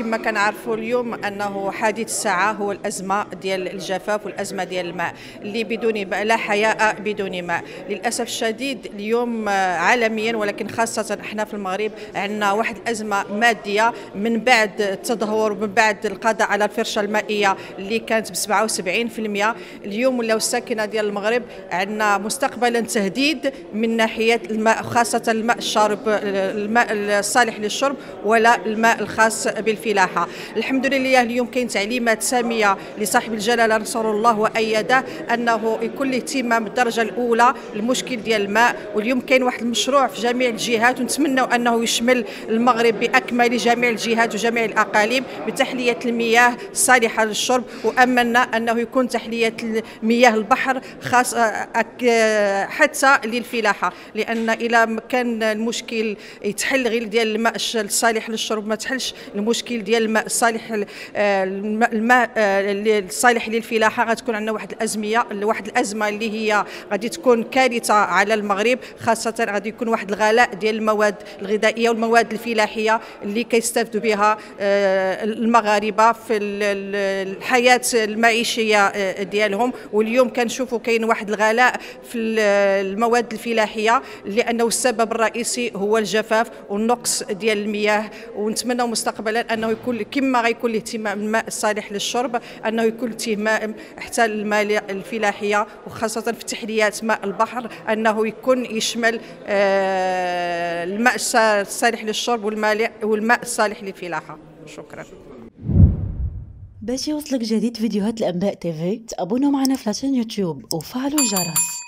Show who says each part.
Speaker 1: كما كنعرفوا اليوم انه حديث الساعه هو الازمه ديال الجفاف والازمه ديال الماء اللي بدون ماء لا حياة بدون ماء. للاسف الشديد اليوم عالميا ولكن خاصه احنا في المغرب عندنا واحد الازمه ماديه من بعد التدهور ومن بعد القضاء على الفرشه المائيه اللي كانت ب 77%. اليوم ولاو الساكنه ديال المغرب عندنا مستقبلا تهديد من ناحيه الماء، خاصه الماء الشارب، الماء الصالح للشرب ولا الماء الخاص بالفلاحه. الحمد لله اليوم كاين تعليمات ساميه لصاحب الجلاله نصر الله وايده انه يكون له اهتمام بالدرجه الاولى المشكل ديال الماء. واليوم كاين واحد المشروع في جميع الجهات ونتمنوا انه يشمل المغرب باكمل جميع الجهات وجميع الاقاليم بتحليه المياه الصالحه للشرب. واملنا انه يكون تحليه مياه البحر خاص حتى للفلاحه، لان الى كان المشكل يتحل غير ديال الماء الصالح للشرب ما تحلش المشكل ديال الماء الصالح، الماء الصالح للفلاحه غتكون عندنا واحد الازمه اللي هي غادي تكون كارثه على المغرب. خاصه غادي يكون واحد الغلاء ديال المواد الغذائيه والمواد الفلاحيه اللي كيستافدوا بها المغاربه في الحياه المعيشيه ديالهم. واليوم كنشوفوا كاين واحد الغلاء في المواد الفلاحيه لانه السبب الرئيسي هو الجفاف والنقص ديال المياه. ونتمنى مستقبلا انه يكون كما غيكون الاهتمام بالماء الصالح للشرب انه يكون اهتمام حتى الماء الفلاحيه وخاصه في تحليات ماء البحر انه يكون يشمل الماء الصالح للشرب والماء الصالح للفلاحه. شكرا.
Speaker 2: باش يوصلك جديد فيديوهات الانباء تيفي تابونوا معنا في لاشين يوتيوب وفعلوا الجرس.